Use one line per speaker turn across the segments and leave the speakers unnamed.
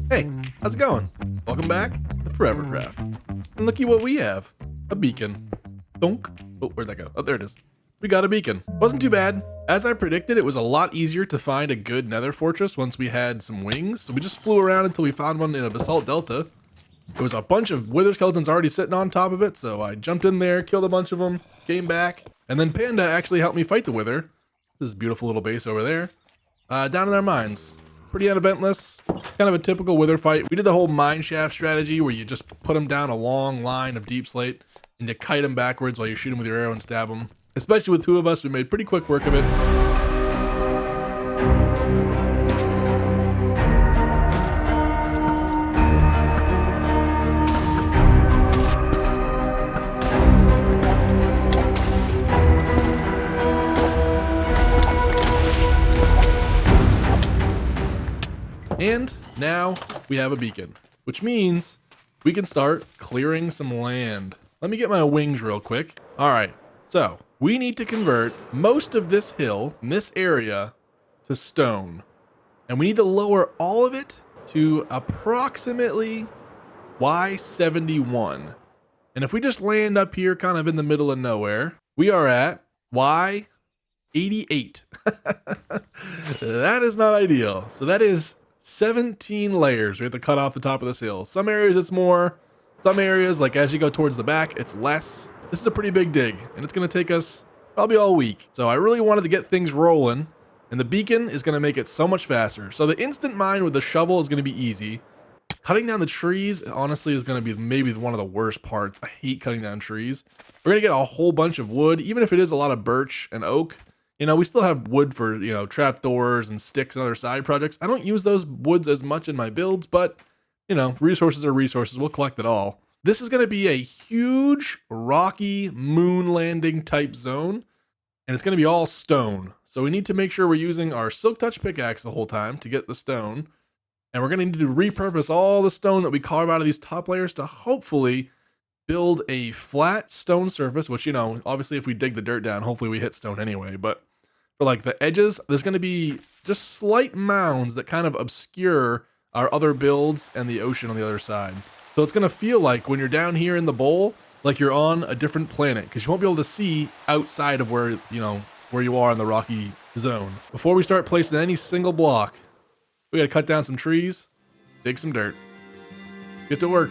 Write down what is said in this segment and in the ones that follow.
Hey, how's it going? Welcome back to ForeverCraft. And looky what we have. A beacon. Donk. Oh, where'd that go? Oh, there it is. We got a beacon. Wasn't too bad. As I predicted, it was a lot easier to find a good nether fortress once we had some wings. So we just flew around until we found one in a basalt delta. There was a bunch of wither skeletons already sitting on top of it, so I jumped in there, killed a bunch of them, came back, and then Panda actually helped me fight the wither. This beautiful little base over there. Down in their mines. Pretty uneventless, kind of a typical wither fight. We did the whole mine shaft strategy where you just put them down a long line of deep slate and you kite them backwards while you shoot them with your arrow and stab them. Especially with two of us, we made pretty quick work of it. And now we have a beacon, which means we can start clearing some land. Let me get my wings real quick. All right, so we need to convert most of this hill in this area to stone. And we need to lower all of it to approximately Y71. And if we just land up here kind of in the middle of nowhere, we are at Y88. That is not ideal. So that is 17 layers we have to cut off the top of this hill. Some areas it's more, some areas like as you go towards the back it's less. This is a pretty big dig and it's going to take us probably all week. So I really wanted to get things rolling and the beacon is going to make it so much faster. So the instant mine with the shovel is going to be easy. Cutting down the trees honestly is going to be maybe one of the worst parts. I hate cutting down trees. We're going to get a whole bunch of wood, even if it is a lot of birch and oak. You know, we still have wood for, you know, trapdoors and sticks and other side projects. I don't use those woods as much in my builds, but, you know, resources are resources. We'll collect it all. This is going to be a huge, rocky, moon landing type zone, and it's going to be all stone. So we need to make sure we're using our silk touch pickaxe the whole time to get the stone. And we're going to need to repurpose all the stone that we carve out of these top layers to hopefully build a flat stone surface, which, you know, obviously if we dig the dirt down, hopefully we hit stone anyway, but for like the edges, there's going to be just slight mounds that kind of obscure our other builds and the ocean on the other side. So it's going to feel like when you're down here in the bowl, like you're on a different planet because you won't be able to see outside of where, you know, where you are in the rocky zone. Before we start placing any single block, we got to cut down some trees, dig some dirt, get to work.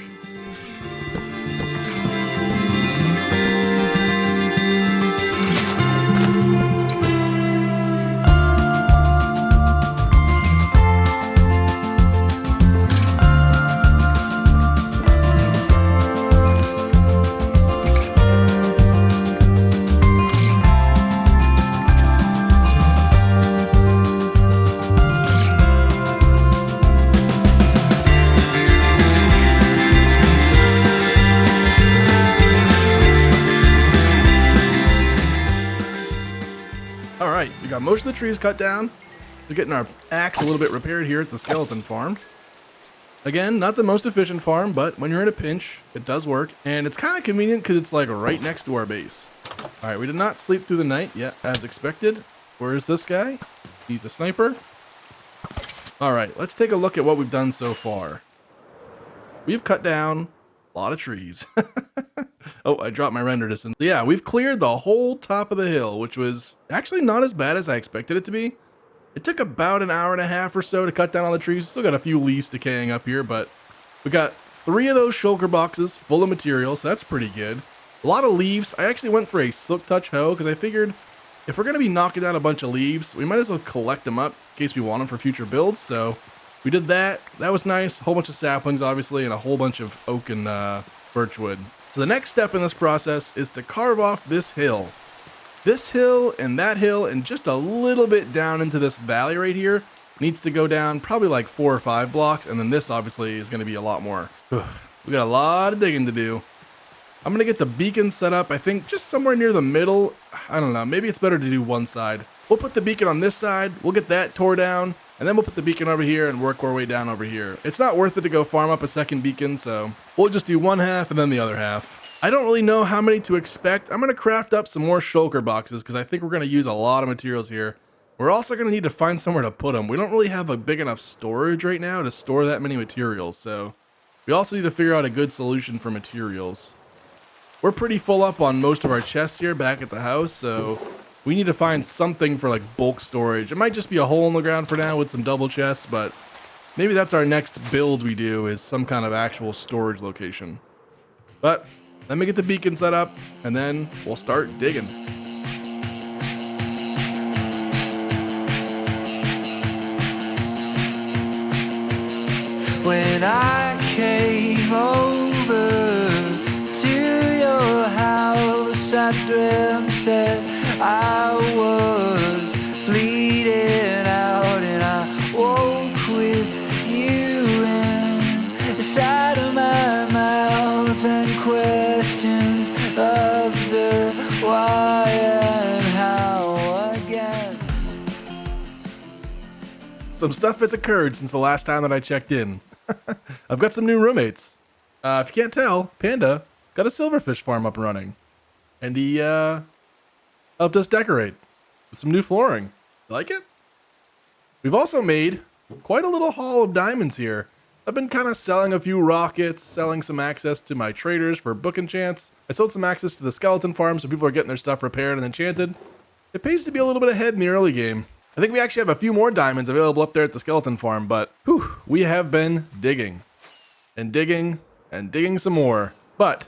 We got most of the trees cut down. We're getting our axe a little bit repaired here at the skeleton farm. Again, not the most efficient farm, but when you're in a pinch, it does work. And it's kind of convenient because it's like right next to our base. All right, we did not sleep through the night yet, as expected. Where is this guy? He's a sniper. All right, let's take a look at what we've done so far. We've cut down a lot of trees. Oh, I dropped my render distance. Yeah, we've cleared the whole top of the hill, which was actually not as bad as I expected it to be. It took about an hour and a half or so to cut down all the trees. Still got a few leaves decaying up here, but we got 3 of those shulker boxes full of material, so that's pretty good. A lot of leaves. I actually went for a silk touch hoe because I figured if we're going to be knocking down a bunch of leaves, we might as well collect them up in case we want them for future builds. So we did that. That was nice. A whole bunch of saplings, obviously, and a whole bunch of oak and birch wood. So the next step in this process is to carve off this hill. This hill and that hill and just a little bit down into this valley right here needs to go down probably like 4 or 5 blocks. And then this obviously is going to be a lot more. We got a lot of digging to do. I'm going to get the beacon set up, I think just somewhere near the middle. I don't know. Maybe it's better to do one side. We'll put the beacon on this side. We'll get that tore down. And then we'll put the beacon over here and work our way down over here. It's not worth it to go farm up a second beacon, so we'll just do one half and then the other half. I don't really know how many to expect. I'm going to craft up some more shulker boxes because I think we're going to use a lot of materials here. We're also going to need to find somewhere to put them. We don't really have a big enough storage right now to store that many materials, so we also need to figure out a good solution for materials. We're pretty full up on most of our chests here back at the house, so we need to find something for like bulk storage. It might just be a hole in the ground for now with some double chests, but maybe that's our next build we do, is some kind of actual storage location. But let me get the beacon set up and then we'll start digging.
When I came over to your house, I dreamt that I was bleeding out, and I woke with you inside of my mouth, and questions of the why and how again.
Some stuff has occurred since the last time that I checked in. I've got some new roommates. If you can't tell, Panda got a silverfish farm up and running. And he helped us decorate with some new flooring. Like it? We've also made quite a little haul of diamonds here. I've been kind of selling a few rockets, selling some access to my traders for book enchants. I sold some access to the skeleton farm so people are getting their stuff repaired and enchanted. It pays to be a little bit ahead in the early game. I think we actually have a few more diamonds available up there at the skeleton farm, but whew, we have been digging and digging and digging some more. But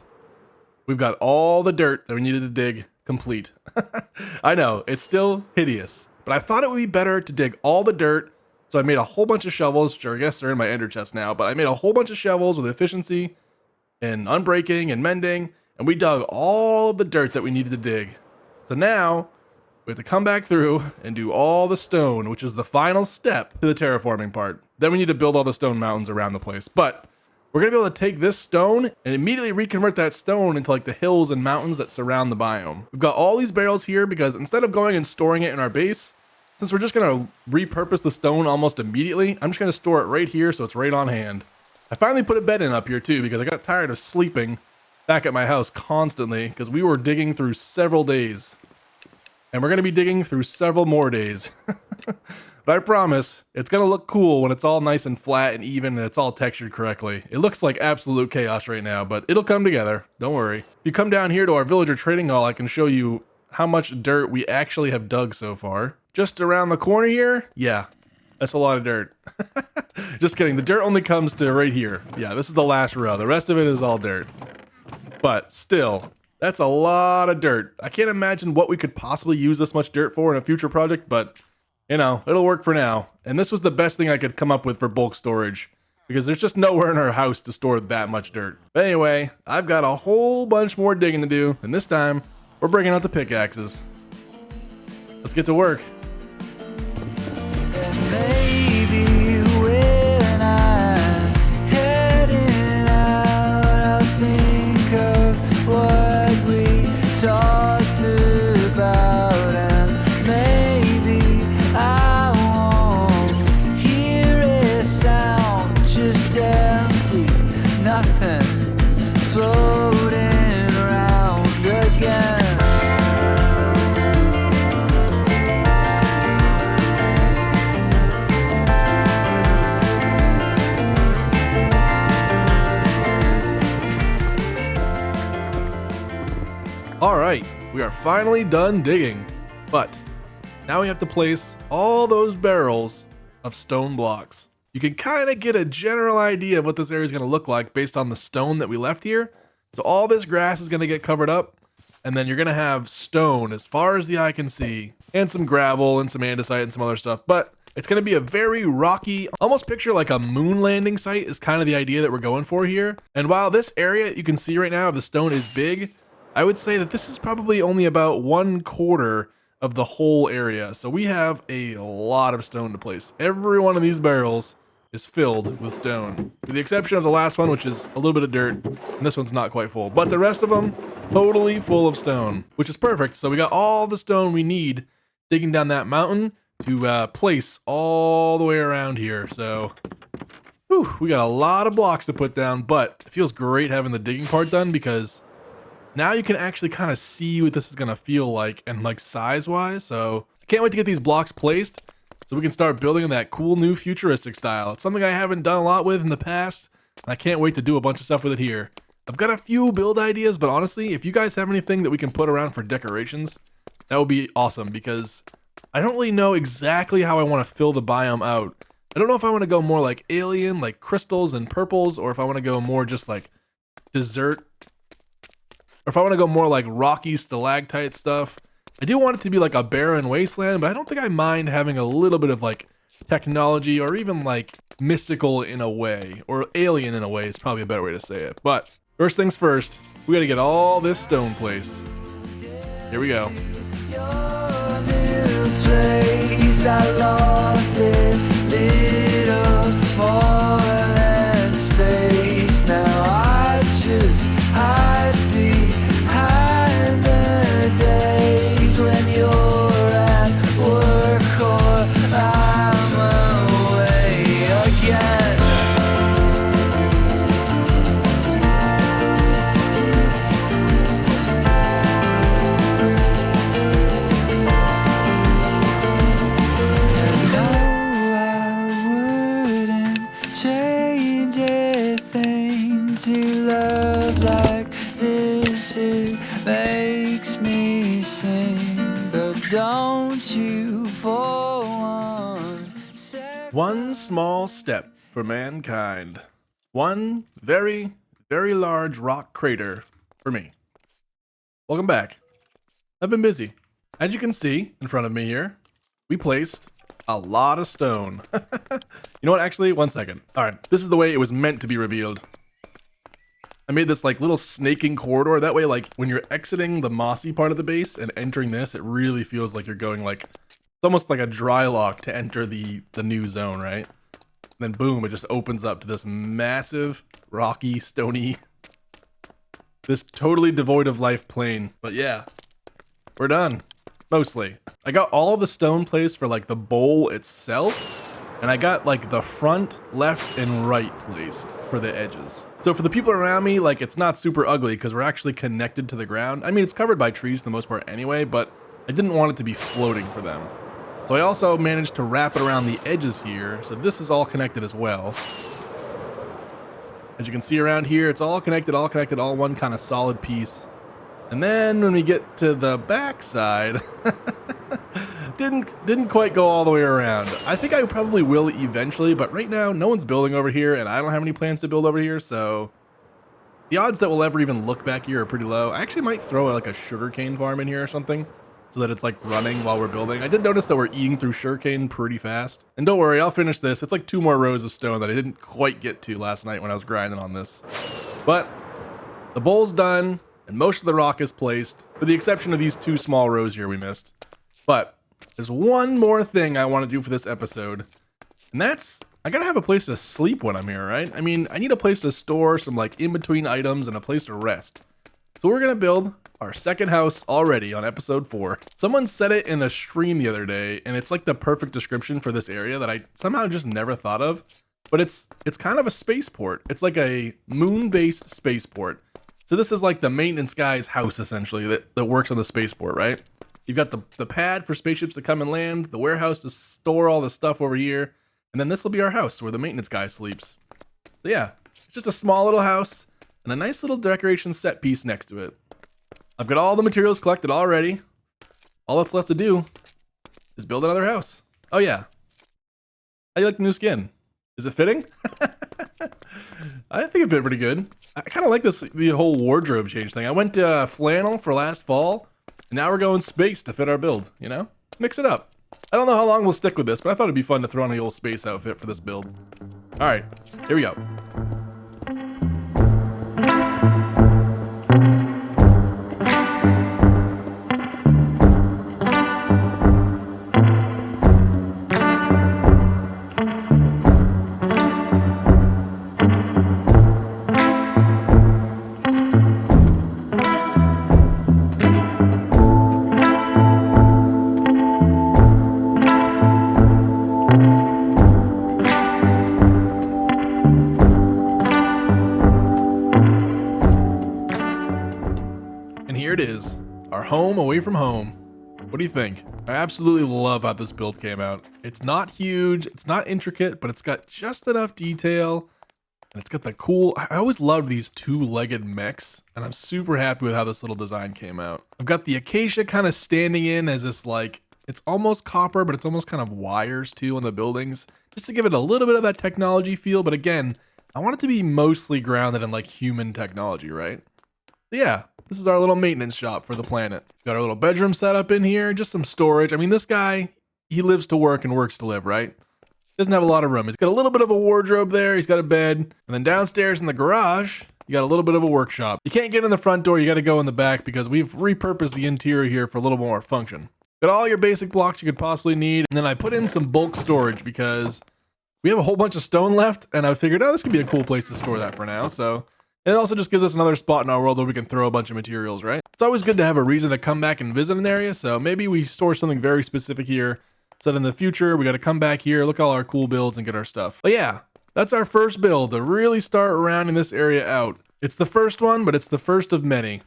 we've got all the dirt that we needed to dig complete. I know, it's still hideous, but I thought it would be better to dig all the dirt. So I made a whole bunch of shovels, which I guess are in my ender chest now, but I made a whole bunch of shovels with efficiency and unbreaking and mending, and we dug all the dirt that we needed to dig. So now we have to come back through and do all the stone, which is the final step to the terraforming part. Then we need to build all the stone mountains around the place. But we're going to be able to take this stone and immediately reconvert that stone into like the hills and mountains that surround the biome. We've got all these barrels here because instead of going and storing it in our base, since we're just going to repurpose the stone almost immediately, I'm just going to store it right here so it's right on hand. I finally put a bed in up here too because I got tired of sleeping back at my house constantly because we were digging through several days. And we're going to be digging through several more days. But I promise, it's going to look cool when it's all nice and flat and even and it's all textured correctly. It looks like absolute chaos right now, but it'll come together. Don't worry. If you come down here to our villager trading hall, I can show you how much dirt we actually have dug so far. Just around the corner here, yeah, that's a lot of dirt. Just kidding. The dirt only comes to right here. Yeah, this is the last row. The rest of it is all dirt. But still, that's a lot of dirt. I can't imagine what we could possibly use this much dirt for in a future project, but you know, it'll work for now. And this was the best thing I could come up with for bulk storage because there's just nowhere in our house to store that much dirt. But anyway, I've got a whole bunch more digging to do, and this time we're bringing out the pickaxes. Let's get to work.
And maybe when I'm heading out, I'll think of what we talked about, and maybe I won't hear a sound, just empty, nothing floating around again.
Alright, we are finally done digging, but now we have to place all those barrels of stone blocks. You can kind of get a general idea of what this area is going to look like based on the stone that we left here. So all this grass is going to get covered up, and then you're going to have stone as far as the eye can see, and some gravel and some andesite and some other stuff, but it's going to be a very rocky, almost picture like a moon landing site is kind of the idea that we're going for here. And while this area you can see right now of the stone is big, I would say that this is probably only about 1/4 of the whole area. So we have a lot of stone to place. Every one of these barrels is filled with stone, with the exception of the last one, which is a little bit of dirt, and this one's not quite full. But the rest of them, totally full of stone, which is perfect. So we got all the stone we need digging down that mountain to place all the way around here. So whew, we got a lot of blocks to put down, but it feels great having the digging part done because now you can actually kind of see what this is going to feel like and like size wise. So Can't wait to get these blocks placed so we can start building in that cool new futuristic style. It's something I haven't done a lot with in the past, and I can't wait to do a bunch of stuff with it here. I've got a few build ideas, but honestly, if you guys have anything that we can put around for decorations, that would be awesome, because I don't really know exactly how I want to fill the biome out. I don't know if I want to go more like alien, like crystals and purples, or if I want to go more just like desert, or if I want to go more like rocky stalactite stuff. I do want it to be like a barren wasteland, but I don't think I mind having a little bit of like technology, or even like mystical in a way, or alien in a way is probably a better way to say it. But first things first, we got to get all this stone placed. Here we go.
Your new place, I lost it, little more than space. Now I just hide behind the days when you're at work or I'm away again. To love like this, it makes me sing. But don't you for one second.
One small step for mankind. One very, very large rock crater for me. Welcome back. I've been busy. As you can see in front of me here, we placed a lot of stone. You know what? Actually, one second. All right, this is the way it was meant to be revealed. I made this like little snaking corridor. That way, like when you're exiting the mossy part of the base and entering this, it really feels like you're going like, it's almost like a dry lock to enter the new zone, right? And then boom, it just opens up to this massive, rocky, stony, this totally devoid of life plain. But yeah, we're done. Mostly. I got all of the stone placed for like the bowl itself. And I got like the front, left, and right placed for the edges. So for the people around me, like it's not super ugly because we're actually connected to the ground. I mean, it's covered by trees for the most part anyway, but I didn't want it to be floating for them. So I also managed to wrap it around the edges here. So this is all connected as well. As you can see around here, it's all connected, all one kind of solid piece. And then when we get to the back side, didn't quite go all the way around. I think I probably will eventually, but right now no one's building over here and I don't have any plans to build over here, so the odds that we'll ever even look back here are pretty low. I actually might throw like a sugarcane farm in here or something so that it's like running while we're building. I did notice that we're eating through sugarcane pretty fast. And don't worry, I'll finish this. It's like 2 more rows of stone that I didn't quite get to last night when I was grinding on this. But the bowl's done and most of the rock is placed, with the exception of these 2 small rows here we missed. But there's one more thing I want to do for this episode, and that's, I gotta have a place to sleep when I'm here, right? I mean, I need a place to store some like in-between items and a place to rest. So we're gonna build our second house already on episode 4. Someone said it in a stream the other day, and it's like the perfect description for this area that I somehow just never thought of. But it's kind of a spaceport. It's like a moon-based spaceport. So this is like the maintenance guy's house, essentially, that works on the spaceport, right? You've got the pad for spaceships to come and land, the warehouse to store all the stuff over here, and then this will be our house where the maintenance guy sleeps. So yeah, it's just a small little house and a nice little decoration set piece next to it. I've got all the materials collected already. All that's left to do is build another house. Oh yeah. How do you like the new skin? Is it fitting? I think it fit pretty good. I kind of like the whole wardrobe change thing. I went flannel for last fall, and now we're going space to fit our build, you know? Mix it up. I don't know how long we'll stick with this, but I thought it'd be fun to throw on the old space outfit for this build. All right, here we go. Here it is, our home away from home. What do you think? I absolutely love how this build came out. It's not huge, it's not intricate, but it's got just enough detail. And it's got the cool, I always loved these two-legged mechs, and I'm super happy with how this little design came out. I've got the acacia kind of standing in as this like, it's almost copper, but it's almost kind of wires too on the buildings, just to give it a little bit of that technology feel. But again, I want it to be mostly grounded in like human technology, right? So yeah, this is our little maintenance shop for the planet. Got our little bedroom set up in here, just some storage. I mean, this guy, he lives to work and works to live, right? Doesn't have a lot of room. He's got a little bit of a wardrobe there. He's got a bed. And then downstairs in the garage, you got a little bit of a workshop. You can't get in the front door. You got to go in the back because we've repurposed the interior here for a little more function. Got all your basic blocks you could possibly need. And then I put in some bulk storage because we have a whole bunch of stone left. And I figured, oh, this could be a cool place to store that for now. So and it also just gives us another spot in our world where we can throw a bunch of materials, right? It's always good to have a reason to come back and visit an area. So maybe we store something very specific here. So that in the future, we got to come back here, look at all our cool builds and get our stuff. But yeah, that's our first build to really start rounding this area out. It's the first one, but it's the first of many.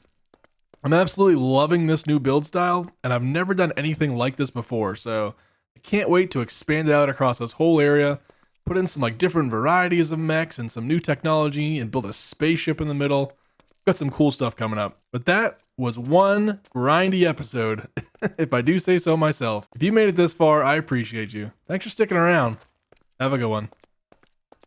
I'm absolutely loving this new build style, and I've never done anything like this before. So I can't wait to expand it out across this whole area, put in some like different varieties of mechs and some new technology and build a spaceship in the middle. Got some cool stuff coming up. But that was one grindy episode, if I do say so myself. If you made it this far, I appreciate you. Thanks for sticking around. Have a good one.